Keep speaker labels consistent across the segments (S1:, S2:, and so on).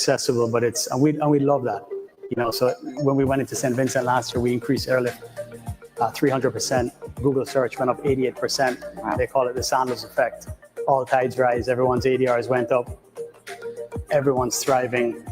S1: accessible, but and we love that. So when we went into St. Vincent last year, we increased airlift 300%. Google search went up 88%. Wow. They call it the Sandals effect. All tides rise. Everyone's ADRs went up. Everyone's thriving.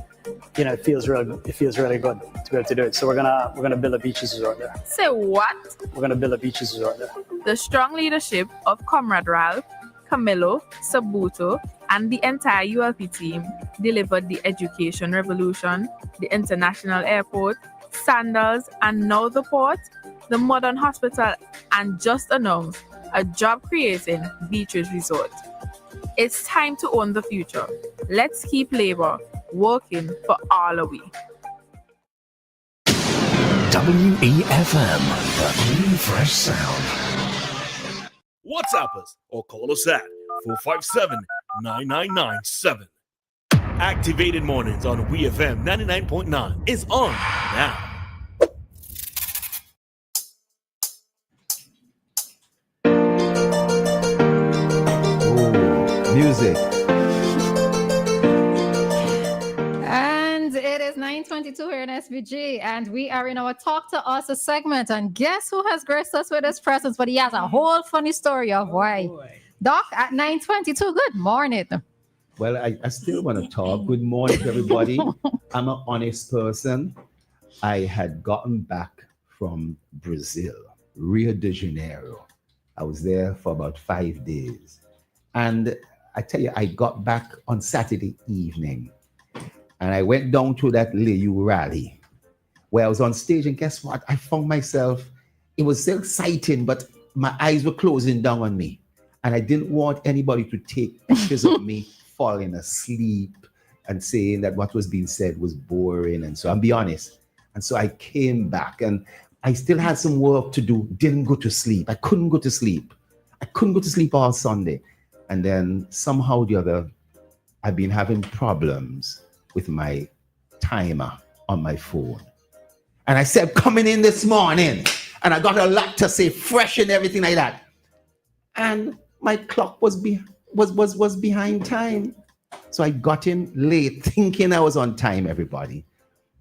S1: It feels really good to be able to do it. So we're gonna build a beaches resort there.
S2: Say what?
S1: We're gonna build a beaches resort there.
S2: The strong leadership of Comrade Ralph, Camilo, Sabuto, and the entire ULP team delivered the education revolution, the international airport, Sandals, and now the port, the modern hospital, and just announced a job-creating beaches resort. It's time to own the future. Let's keep labor working for all of we.
S3: WEFM, the new fresh sound.
S4: WhatsApp us or call us at 457-9997. Activated Mornings on WeFM 99.9 is on now.
S5: Music.
S6: And it is 9:22 here in SBG, and we are in our Talk to Us segment. And guess who has graced us with his presence? But he has a whole funny story of why. Doc, at 9:22, good morning.
S5: Well, I still want to talk. Good morning to everybody. I'm an honest person. I had gotten back from Brazil, Rio de Janeiro. I was there for about 5 days. And I tell you, I got back on Saturday evening and I went down to that Liu rally where I was on stage, and guess what? I found myself, it was so exciting, but my eyes were closing down on me. And I didn't want anybody to take pictures of me falling asleep and saying that what was being said was boring. And so I'll be honest. And so I came back and I still had some work to do. Didn't go to sleep. I couldn't go to sleep. I couldn't go to sleep all Sunday. And then somehow or the other, I've been having problems with my timer on my phone. And I said, coming in this morning, and I got a lot to say, fresh and everything like that. And my clock was behind time. So I got in late thinking I was on time, everybody.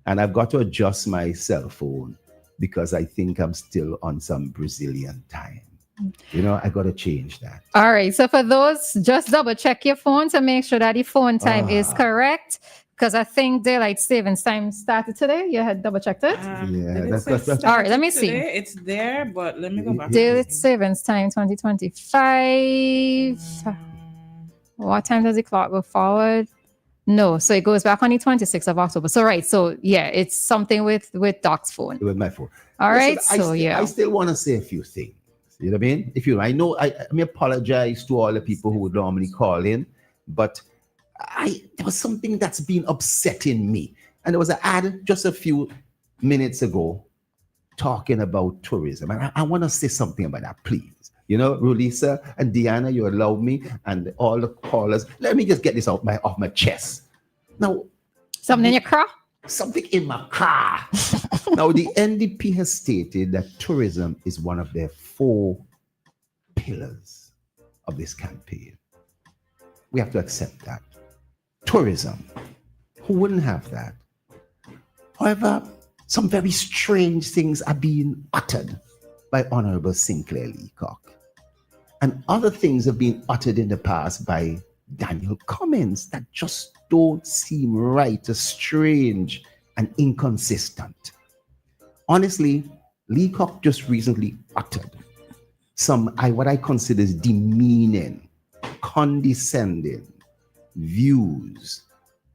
S5: And I've got to adjust my cell phone because I think I'm still on some Brazilian time. I got to change that.
S6: All right. So for those, just double check your phone to make sure that the phone time is correct. Because I think daylight savings time started today. You had double checked it?
S5: That's
S6: all right. Let me see.
S7: It's there, but let me go back.
S6: Daylight savings time 2025. What time does the clock go forward? No. So it goes back on the 26th of October. So, right. So, yeah, it's something with Doc's phone.
S5: With my phone.
S6: All right.
S5: I still want to say a few things. You know what I mean? I know I apologize to all the people who would normally call in, but there was something that's been upsetting me. And there was an ad just a few minutes ago talking about tourism. And I want to say something about that, please. Roleza and Dianna, you allowed me, and all the callers. Let me just get this off my chest. Now,
S6: something in your car?
S5: Something in my car. Now, the NDP has stated that tourism is one of their 4 pillars of this campaign. We have to accept that. Tourism. Who wouldn't have that? However, some very strange things are being uttered by Honorable Sinclair Leacock. And other things have been uttered in the past by Daniel Cummins that just don't seem right, strange and inconsistent. Honestly, Leacock just recently uttered some what I consider as demeaning, condescending views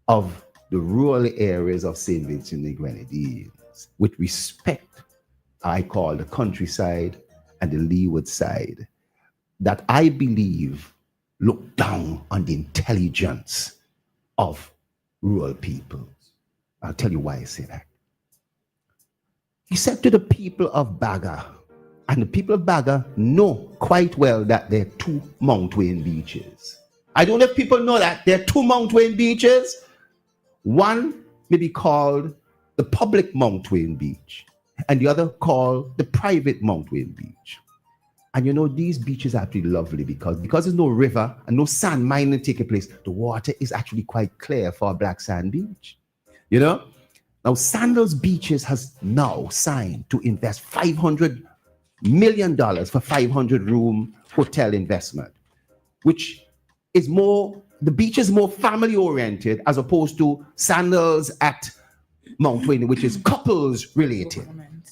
S5: of the rural areas of St. Vincent and the Grenadines. With respect, I call the countryside and the leeward side, that I believe look down on the intelligence of rural people. I'll tell you why I say that. He said to the people of Baga, and the people of Baga know quite well that there are 2 Mount Wayne beaches. I don't know if people know that there are 2 Mount Wayne beaches. One may be called the public Mount Wayne Beach, and the other called the private Mount Wayne Beach. And you know, these beaches are actually lovely because there's no river and no sand mining taking place. The water is actually quite clear for a black sand beach. You know? Now, Sandals Beaches has now signed to invest $500 million for 500-room hotel investment, which is more, the beach is more family-oriented as opposed to Sandals at Mount Wynne, which is couples related.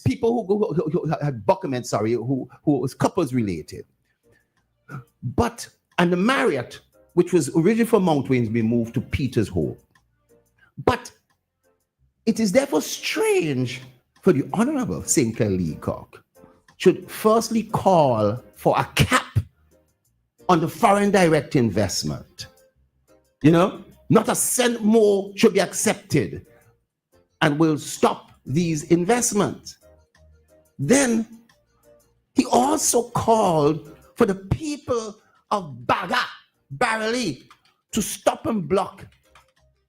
S5: People who had Buckerman, who was couples related. And the Marriott, which was originally from Mount Wayne, has been moved to Peter's Hall. But it is therefore strange for the Honorable Sinclair Leacock should firstly call for a cap on the foreign direct investment. You know, not a cent more should be accepted and will stop these investments. Then he also called for the people of Barely to stop and block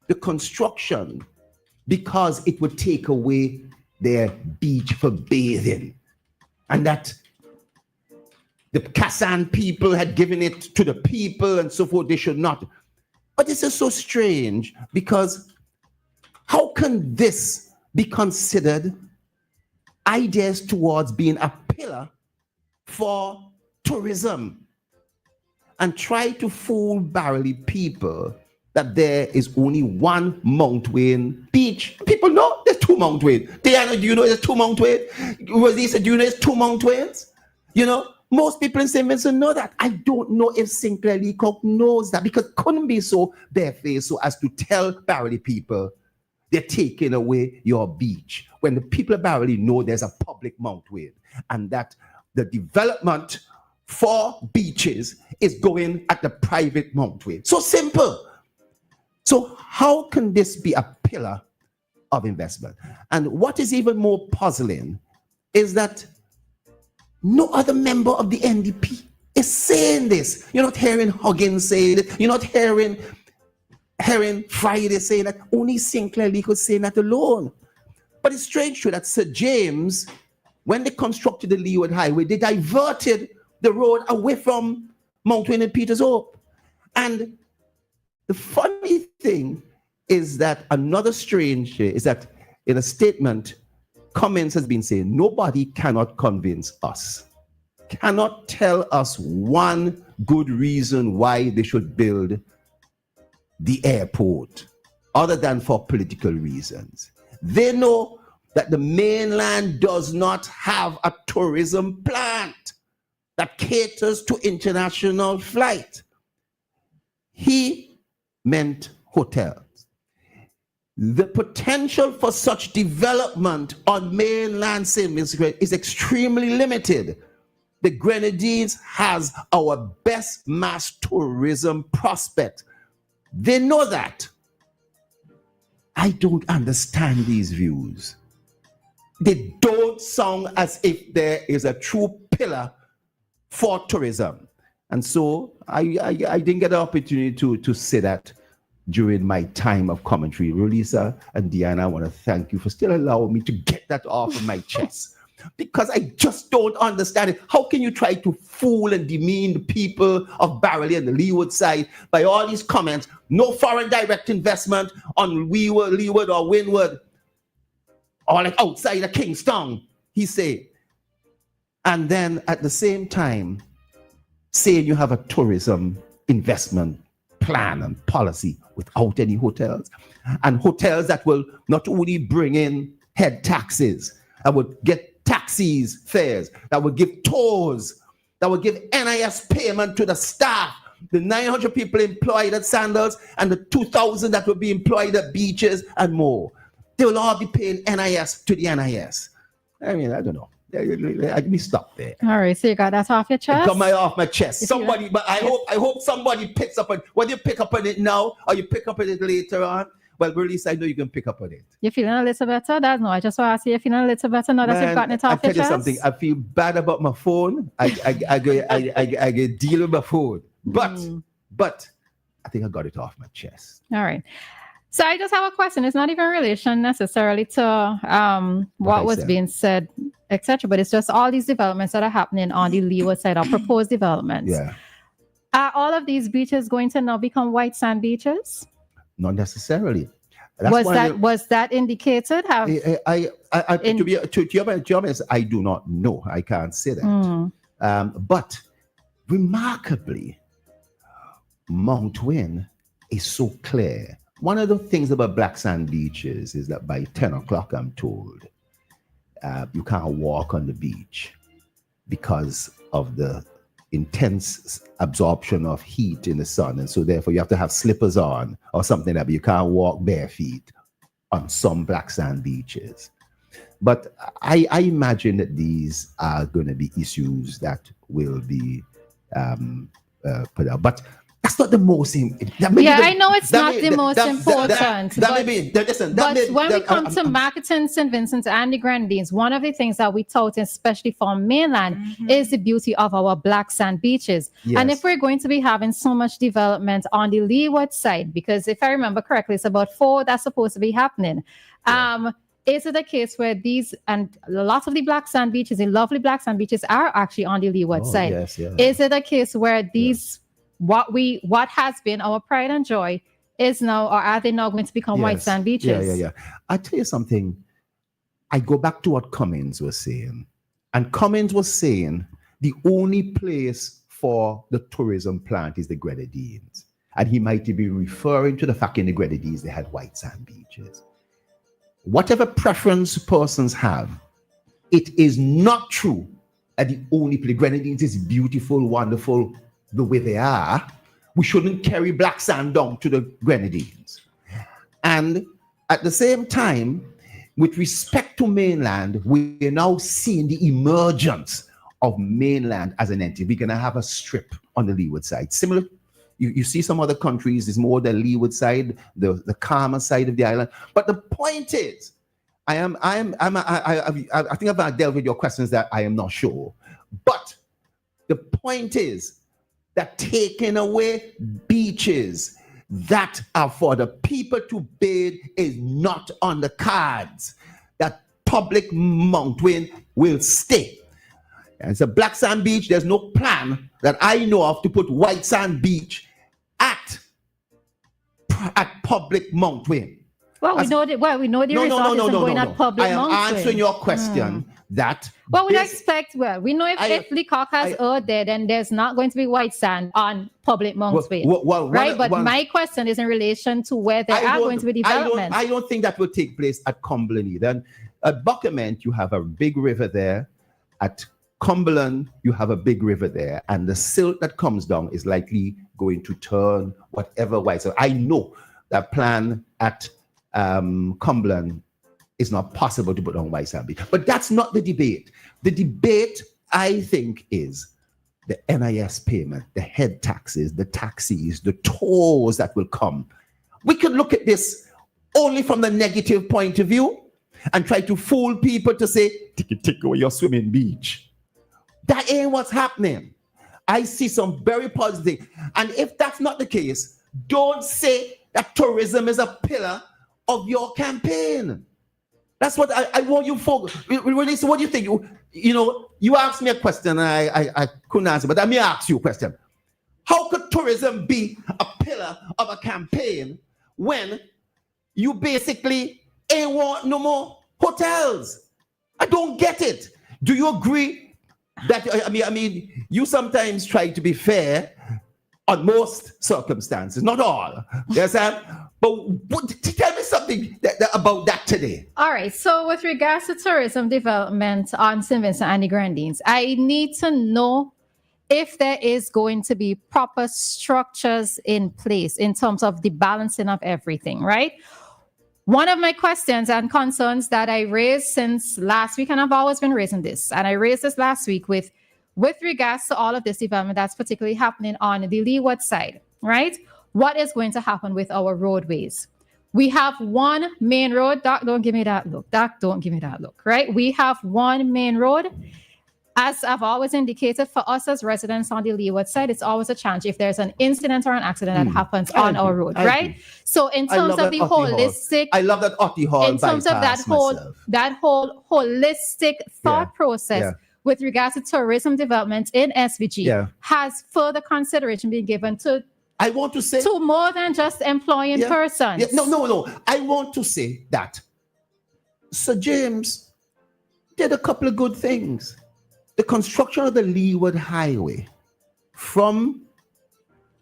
S5: the construction because it would take away their beach for bathing. And that the Kassan people had given it to the people and so forth, they should not. But this is so strange because how can this be considered ideas towards being a pillar for tourism and try to fool Barely people that there is only one Mount Wayne beach? People know there's two Mount Wayne. Dianna, do you know there's two Mount Wayne? Roleza, do you know there's two Mount Waynes? You know, most people in St. Vincent know that. I don't know if Sinclair Leacock knows that because it couldn't be so barefaced so as to tell Barely people they're taking away your beach when the people of Barely know there's a public Mount Wayne and that the development for beaches is going at the private Mount Wayne. So simple. So how can this be a pillar of investment? And what is even more puzzling is that no other member of the NDP is saying this. You're not hearing Huggins saying it. You're not hearing Friday saying that. Only Sinclair Leacock was saying that alone. But it's strange too that Sir James, when they constructed the Leeward Highway, they diverted the road away from Mount Wayne and Peters Hope. And the funny thing is that another strange thing is that in a statement, Cummins has been saying, nobody cannot convince us, cannot tell us one good reason why they should build the airport other than for political reasons. They know that the mainland does not have a tourism plant that caters to international flight. He meant hotels. The potential for such development on mainland St. Vincent is extremely limited. The Grenadines has our best mass tourism prospect. They know that. I don't understand these views. They don't sound as if there is a true pillar for tourism. And so I didn't get the opportunity to say that during my time of commentary. Roleza and Dianna, I want to thank you for still allowing me to get that off of my chest. Because I just don't understand it. How can you try to fool and demean the people of Barely and the Leeward side by all these comments? No foreign direct investment on Leeward or Windward, or like outside of Kingston, he said. And then at the same time, saying you have a tourism investment plan and policy without any hotels, and hotels that will not only bring in head taxes, that would get taxis, fares, that would give tours, that would give NIS payment to the staff, the 900 people employed at Sandals and the 2,000 that will be employed at beaches and more. They will all be paying NIS to the NIS. I mean, I don't know. Let me stop there.
S6: All right, so you got that off your chest?
S5: Got my off my chest. Somebody, but I hope somebody picks up on. Whether you pick up on it now or you pick up on it later on. Well, at least I know you can pick up on it.
S6: You're feeling a little better? That's no. I just want to ask you, you're feeling a little better now that you've gotten it off your chest.
S5: I'll tell you something. I feel bad about my phone. I get deal with my phone, but I think I got it off my chest.
S6: All right. So I just have a question. It's not even in relation necessarily to what was being said, etc. But it's just all these developments that are happening on the leeward side, or proposed developments.
S5: Yeah.
S6: Are all of these beaches going to now become white sand beaches?
S5: Not necessarily.
S6: Was that indicated?
S5: To be honest, I do not know. I can't say that. But remarkably, Mount Wynne is so clear. One of the things about black sand beaches is that by 10 o'clock, I'm told, you can't walk on the beach because of the intense absorption of heat in the sun. And so therefore you have to have slippers on or something like that. You can't walk bare feet on some black sand beaches. But I imagine that these are going to be issues that will be put out. But that's not the most important.
S6: I know it's not the most important. But when we come to marketing St. Vincent and the Grenadines, one of the things that we tout, especially for mainland, is the beauty of our black sand beaches. Yes. And if we're going to be having so much development on the leeward side, because if I remember correctly, it's about 4 that's supposed to be happening. Yeah. Is it a case where these, and lots of the black sand beaches, the lovely black sand beaches, are actually on the leeward side?
S5: Yes, yeah.
S6: Is it a case where these... What has been our pride and joy is now, or are they now going to become white sand beaches?
S5: Yeah. I tell you something. I go back to what Cummins was saying. And Cummins was saying the only place for the tourism plant is the Grenadines. And he might be referring to the fact in the Grenadines they had white sand beaches. Whatever preference persons have, it is not true that the only place, Grenadines is beautiful, wonderful, the way they are. We shouldn't carry black sand down to the Grenadines. And at the same time, with respect to mainland, we're now seeing the emergence of mainland as an entity. We're going to have a strip on the leeward side. Similar, you see some other countries, it's more the leeward side, the calmer side of the island. But the point is, I think I've dealt with your questions that I am not sure. But the point is, that taking away beaches that are for the people to bathe is not on the cards. That public Mount Wynne will stay. And it's a black sand beach. There's no plan that I know of to put white sand beach at public Mount Wynne.
S6: Well, we know the result isn't going at public Mount Wynne.
S5: I am answering your question that...
S6: Well, we expect, we know if Leacock has earth there, then there's not going to be white sand on public Mount Wynne. Right? But my question is in relation to where there are going to be developments.
S5: I don't think that will take place at Cumberland either. At Buckerment, you have a big river there. At Cumberland, you have a big river there. And the silt that comes down is likely going to turn whatever white. So I know that plan at Cumberland is not possible to put on white sand beach. But that's not the debate. The debate, I think, is the NIS payment, the head taxes, the taxis, the tolls that will come. We could look at this only from the negative point of view and try to fool people to say, take away your swimming beach. That ain't what's happening. I see some very positive. And if that's not the case, don't say that tourism is a pillar of your campaign. That's what I want you folks. Roleza, what do you think? You asked me a question and I couldn't answer, but let me ask you a question. How could tourism be a pillar of a campaign when you basically ain't want no more hotels? I don't get it. Do you agree that, I mean, you sometimes try to be fair on most circumstances, not all. Yes, but tell me something about that today.
S6: All right. So with regards to tourism development on St. Vincent and the Grenadines, I need to know if there is going to be proper structures in place in terms of the balancing of everything, right? One of my questions and concerns that I raised since last week, and I've always been raising this, and I raised this last week with regards to all of this development that's particularly happening on the leeward side, right? What is going to happen with our roadways? We have one main road. Doc, don't give me that look. Doc, don't give me that look, right? We have one main road. as I've always indicated, for us as residents on the leeward side, it's always a challenge if there's an incident or an accident that happens on our road, right? So in terms of the holistic,
S5: I love that Otti Hall.
S6: in terms of that whole holistic thought process with regards to tourism development in SVG, has further consideration been given to,
S5: I want to say,
S6: to more than just employing persons.
S5: No. I want to say that Sir James did a couple of good things. The construction of the Leeward Highway from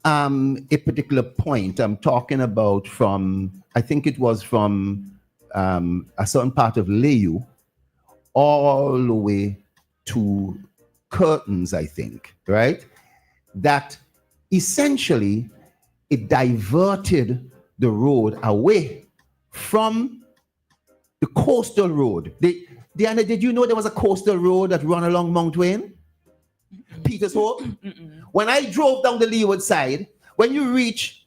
S5: a particular point, I'm talking about from, I think it was from a certain part of Layu all the way to Curtains, I think, right? That essentially it diverted the road away from the coastal road. Dianna, did you know there was a coastal road that ran along Mount Wayne? Peter's Hope? When I drove down the leeward side, when you reach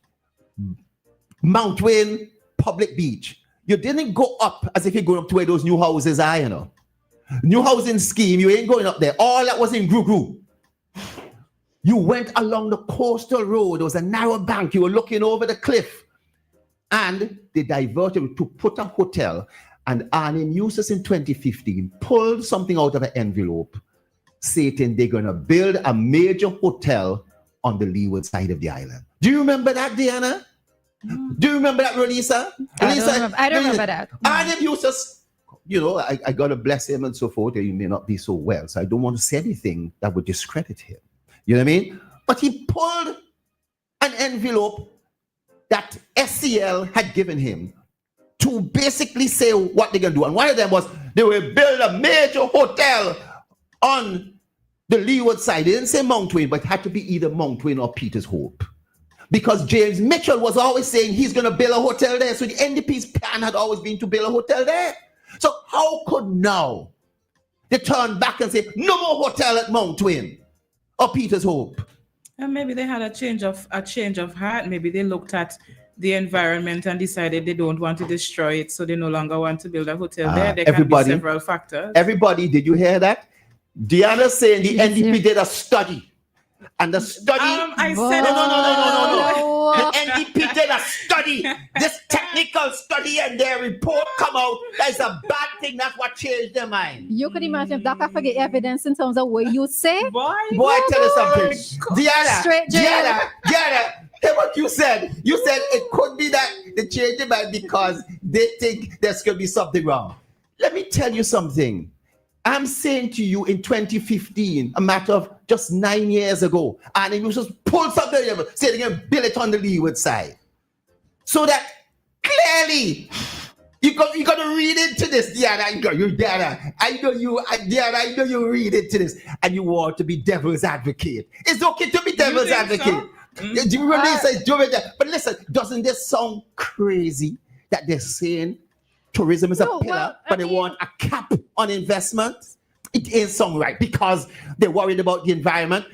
S5: Mount Wayne Public Beach, you didn't go up as if you're going up to where those new houses are, you know. New housing scheme, you ain't going up there. All that was in Gru. You went along the coastal road. There was a narrow bank. You were looking over the cliff. And they diverted to put a hotel. And Arnie Muses in 2015 pulled something out of an envelope, stating they're going to build a major hotel on the leeward side of the island. Do you remember that, Dianna? Do you remember that, Roleza?
S6: I don't remember that.
S5: Arnie Muses, you know, I got to bless him and so forth. He may not be so well, so I don't want to say anything that would discredit him. You know what I mean? But he pulled an envelope that SCL had given him to basically say what they're going to do. And one of them was they will build a major hotel on the leeward side. They didn't say Mount Wayne, but it had to be either Mount Wayne or Peter's Hope. Because James Mitchell was always saying he's going to build a hotel there. So the NDP's plan had always been to build a hotel there. So how could now they turn back and say, no more hotel at Mount Wayne or Peter's Hope?
S7: And maybe they had a change of heart. Maybe they looked at the environment and decided they don't want to destroy it, so they no longer want to build a hotel there. There can be several factors.
S5: Everybody, did you hear that? Dianna saying the NDP did a study. And the study...
S7: I said...
S5: No. The NDP did a study. This technical study and their report come out. That's a bad thing. That's what changed their mind.
S6: You could imagine if Dr. forget evidence in terms of what you say.
S5: Boy, I tell you something. Dianna, hear what you said. You said it could be that they changed their mind because they think there's going to be something wrong. Let me tell you something. I'm saying to you in 2015, a matter of just 9 years ago, and you just pull something, say they're going to build it on the leeward side. So that clearly, you got to read into this, Dianna. Dianna, I know you read into this, and you want to be devil's advocate. It's okay to be devil's advocate. So? You really say, but listen, doesn't this sound crazy that they're saying tourism is a pillar, but they want a cap on investment? It is something right because they're worried about the environment.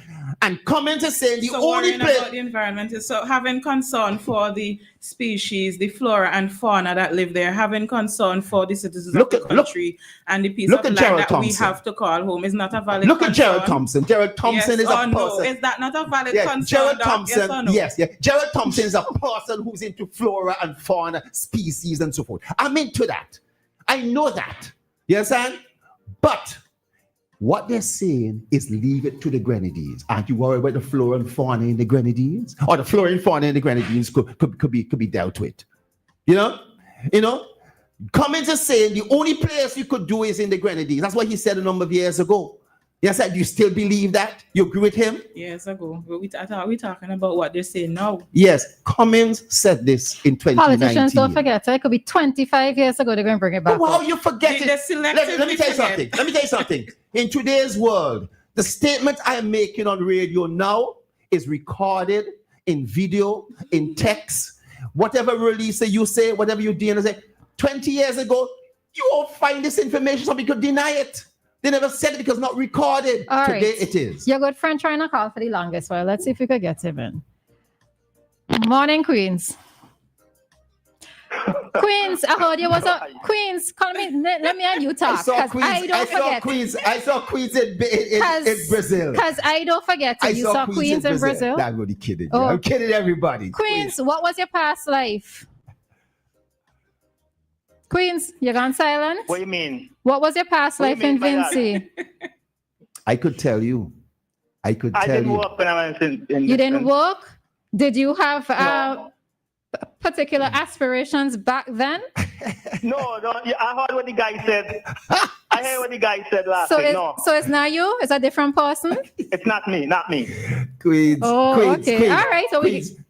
S5: And coming to say the only place
S7: about the environment is so having concern for the species, the flora and fauna that live there, having concern for the citizens of the country and the piece of land that we have to call home is not a valid concern.
S5: Look at Gerald Thompson. Gerald Thompson is a person.
S7: No. Is that not a valid concern?
S5: Gerald Thompson, yes. Gerald Thompson is a person who's into flora and fauna, species and so forth. I'm into that. I know that. You understand? But what they're saying is leave it to the Grenadines. Aren't you worried about the flora and fauna in the Grenadines? Or the flora and fauna in the Grenadines could be dealt with. You know? Coming to saying the only place you could do is in the Grenadines. That's what he said a number of years ago. Yes, do you still believe that? You agree with him?
S7: Years ago. But we're talking about what they're saying now.
S5: Yes, Cummins said this in 2019.
S6: Politicians don't forget. It could be 25 years ago they're going to bring it back.
S5: Well, how you forget it? Let me tell you something. In today's world, the statement I am making on radio now is recorded in video, in text. Whatever release you say, whatever you do, 20 years ago, you won't find this information. Somebody could deny it. They never said it because not recorded.
S6: All
S5: Today
S6: right.
S5: it is.
S6: Your good friend trying to call for the longest while. Let's see if we could get him in. Morning, Queens. Queens, I heard you was a Queens. Call me. Let me and you talk.
S5: I saw Queens.
S6: I don't forget.
S5: I saw Queens in Brazil.
S6: Because I don't forget. You saw Queens in Brazil.
S5: Nah, I'm only kidding.
S6: Oh.
S5: I'm kidding everybody.
S6: Queens, what was your past life? Queens, you're gone silent.
S8: What do you mean?
S6: What was your past life in Vinci?
S5: I could tell you. I
S8: didn't work when I was in
S6: You didn't work? Did you have particular aspirations back then?
S8: No. I heard what the guy said. I heard what the guy said last week.
S6: So it's not you? It's a different person?
S8: It's not me.
S5: Queens.
S6: Oh,
S5: Queens,
S6: okay.
S5: Queens,
S6: all right. So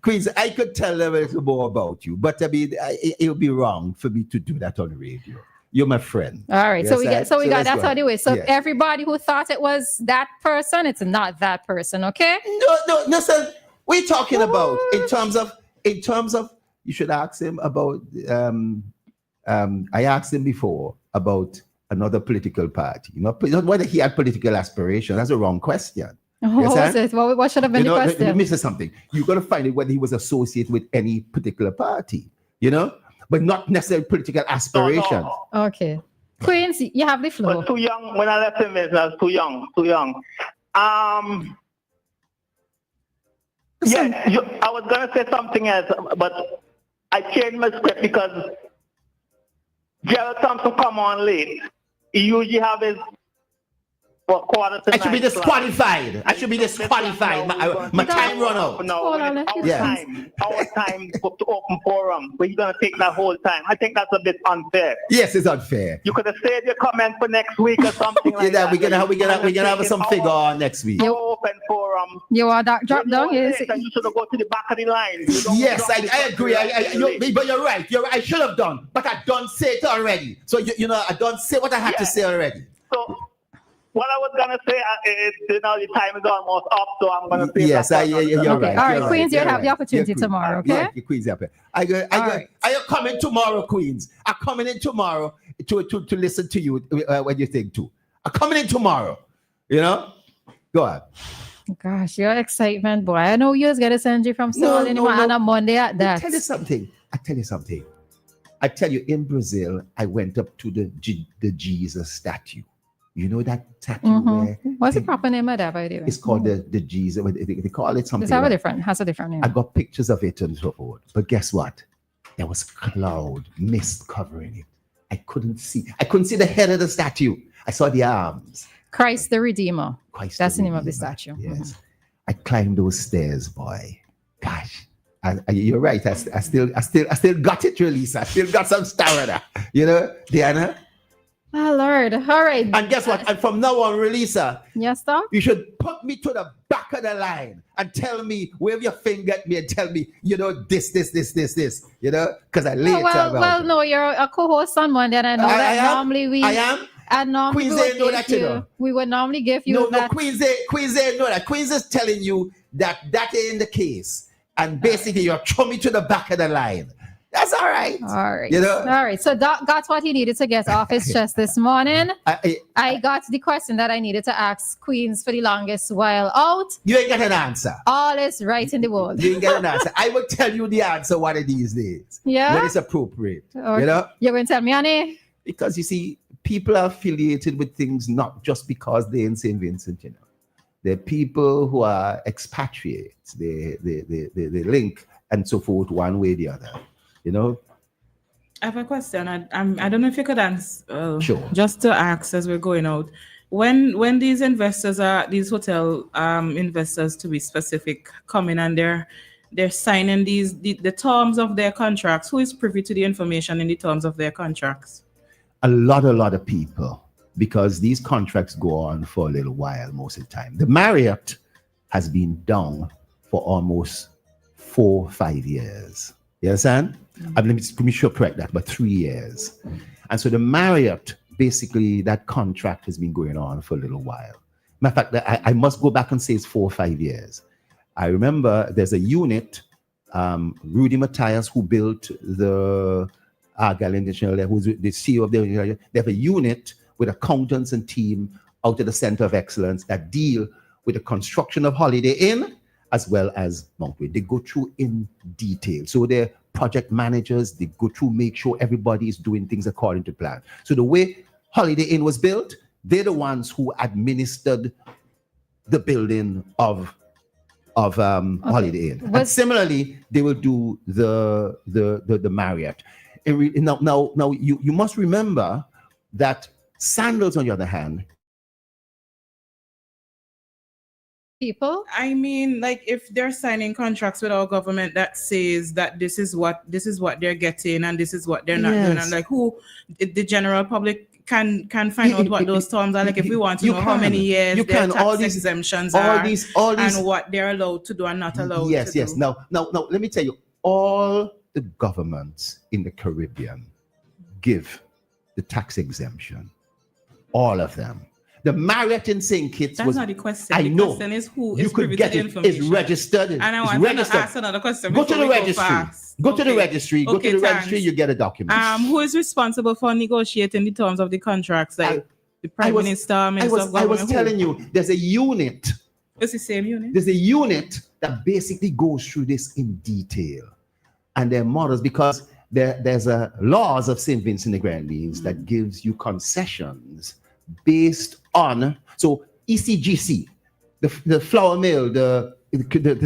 S5: Queens, I could tell them a little more about you, but I mean, it would be wrong for me to do that on the radio. You're my friend.
S6: All right.
S5: Yes,
S6: so we got that's how it is. So
S5: yes.
S6: Everybody who thought it was that person, it's not that person, okay?
S5: No, sir. We're talking about in terms of you should ask him about I asked him before about another political party. Not whether he had political aspirations. That's a wrong question.
S6: What was it? What should have been the question?
S5: Let me say something. You got to find out whether he was associated with any particular party, but not necessarily political aspirations.
S8: No.
S6: Okay. Queens, you have the floor.
S8: I was too young when I left him. I was too young. I was going to say something else, but I changed my script because Gerald Thompson come on late. He usually have his quarter to
S5: I should be disqualified. My time run out.
S8: No, our time to open forum. We're going to take that whole time. I think that's a bit unfair.
S5: Yes, it's unfair.
S8: You could have saved your comment for next week or something like that.
S5: We're gonna have some figure on next week.
S8: Open forum.
S6: You are that drop down. Yes.
S8: You should have go to the back of the line.
S5: Yes, I agree. But you're right. I should have done, but I done say it already. So I done say what I had to say already.
S8: So. What I was going to say, the time is almost up, so I'm going to say
S5: yes, you're right.
S6: All right, Queens, you'll have the opportunity tomorrow, okay?
S5: Yeah, Queens, I am coming tomorrow, Queens. I'm coming in tomorrow to listen to you what you think too. I'm coming in tomorrow, Go on.
S6: Gosh, your excitement, boy. I know you're going to send you from Seoul on a Monday at that.
S5: I tell you something. I tell you, in Brazil, I went up to the Jesus statue. You know that statue where...
S6: What's the proper name of that, by the way?
S5: It's called the Jesus. They call it something.
S6: Has a different name.
S5: I got pictures of it and so forth. But guess what? There was cloud, mist covering it. I couldn't see the head of the statue. I saw the arms.
S6: Christ the Redeemer. That's the name of the statue.
S5: Yes. I climbed those stairs, boy. Gosh. You're right. I still got it, Roleza. I still got some stamina. Dianna?
S6: Oh, Lord. All right.
S5: And guess what? And from now on, Roleza,
S6: yes, sir?
S5: You should put me to the back of the line and tell me, wave your finger at me and tell me, this, because I later
S6: Well, no, you're a co-host on Monday, and I know that normally we...
S5: I am?
S6: And normally we would normally give you that.
S5: No, Queens ain't know that. Queens is telling you that ain't the case. And basically, you're throwing me to the back of the line. That's all right.
S6: All right. All right. So Doc got what he needed to get off his chest this morning. I got the question that I needed to ask Queens for the longest while out.
S5: You ain't got an answer.
S6: All is right in the world.
S5: You ain't got an answer. I will tell you the answer one of these days.
S6: Yeah.
S5: When it's appropriate.
S6: Okay. You're going to tell me, Annie?
S5: Because you see, people are affiliated with things not just because they're in St. Vincent, They're people who are expatriates. They link and so forth one way or the other.
S7: I have a question. I don't know if you could answer.
S5: Sure.
S7: Just to ask as we're going out, when these investors these hotel investors, to be specific, come in and they're signing the terms of their contracts, who is privy to the information in the terms of their contracts?
S5: A lot of people, because these contracts go on for a little while most of the time. The Marriott has been down for almost 4 or 5 years. You understand? Let me sure correct that, but 3 years. And so the Marriott, basically, that contract has been going on for a little while. Matter of fact, I must go back and say it's 4 or 5 years. I remember there's a unit, Rudy Matthias, who built the Argyle International, who's the CEO of they have a unit with accountants and team out of the Center of Excellence that deal with the construction of Holiday Inn as well as Mountway. They go through in detail. So they're project managers, they go through, make sure everybody is doing things according to plan. So the way Holiday Inn was built, they're the ones who administered the building of Holiday Inn. And similarly, they will do the Marriott. Now you must remember that Sandals, on the other hand,
S6: people.
S7: I mean, like if they're signing contracts with our government that says that this is what they're getting and this is what they're not doing, and like who the general public can find out what those terms are. Like if we want to know how many years their tax exemptions are, and what they're allowed to do and not allowed to do.
S5: Now, let me tell you, all the governments in the Caribbean give the tax exemption. All of them. The Marriott in St. Kitts
S7: That's not the question.
S5: I know.
S7: The question is who
S5: you
S7: is
S5: could
S7: privy
S5: get
S7: to the
S5: it.
S7: information.
S5: It's registered.
S7: And I want to ask another question.
S5: Go to the registry. Go to the registry. Go to the registry. You get a document.
S7: Who is responsible for negotiating the terms of the contracts? Like the Prime Minister, Minister of Government?
S5: I was telling you, there's a unit.
S7: It's the same unit.
S5: There's a unit that basically goes through this in detail, and their models, because there's a laws of St. Vincent and the Grenadines that gives you concessions based on, so ECGC, the flour mill, the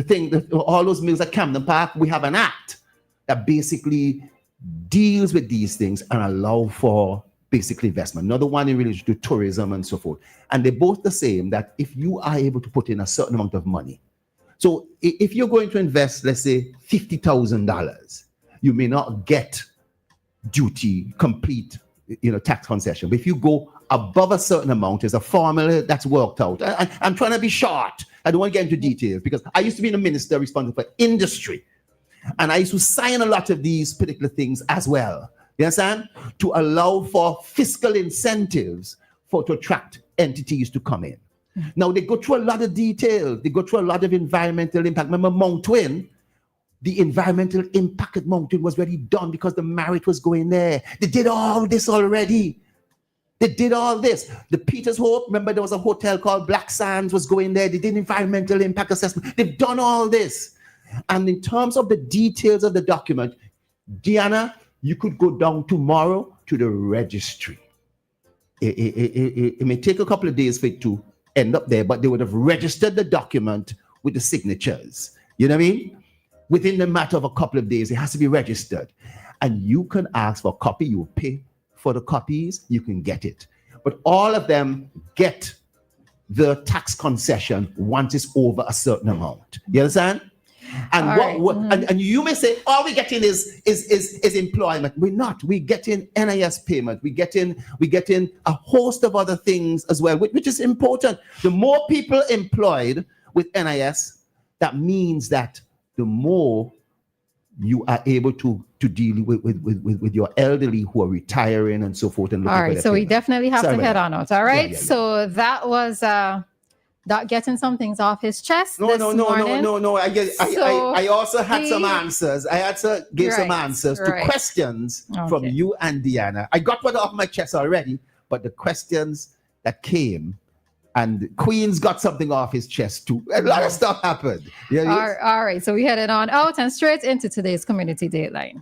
S5: thing, all those mills at Camden Park, we have an act that basically deals with these things and allow for basic investment. Another one in relation to tourism and so forth. And they're both the same, that if you are able to put in a certain amount of money. So if you're going to invest, let's say $50,000, you may not get complete tax concession. But if you go above a certain amount, there's a formula that's worked out. I'm trying to be short. I don't want to get into details because I used to be the minister responsible for industry. And I used to sign a lot of these particular things as well. You understand? To allow for fiscal incentives to attract entities to come in. Now, they go through a lot of detail. They go through a lot of environmental impact. Remember Mount Wynne? The environmental impact at Mount Wynne was already done because the Marriott was going there. They did all this already. They did all this. The Peters Hope, remember there was a hotel called Black Sands was going there. They did environmental impact assessment. They've done all this. And in terms of the details of the document, Dianna, you could go down tomorrow to the registry. It may take a couple of days for it to end up there, but they would have registered the document with the signatures. You know what I mean? Within the matter of a couple of days, it has to be registered. And you can ask for a copy. You pay for the copies. You can get it. But all of them get the tax concession once it's over a certain amount. You understand? And and you may say, all we're getting is employment. We're not. We're getting NIS payment. We're getting a host of other things as well, which is important. The more people employed with NIS, that means that the more you are able to deal with your elderly who are retiring and so forth. And
S6: all right, so we definitely have to head on out. All right,
S5: yeah.
S6: So that was Doc getting some things off his chest.
S5: No. I also had some answers. I had to give some answers to questions from you and Dianna. I got one off my chest already, but the questions that came, and Queen's got something off his chest too. A lot of stuff happened. Yeah.
S6: All right. So we headed on out and straight into today's community dateline.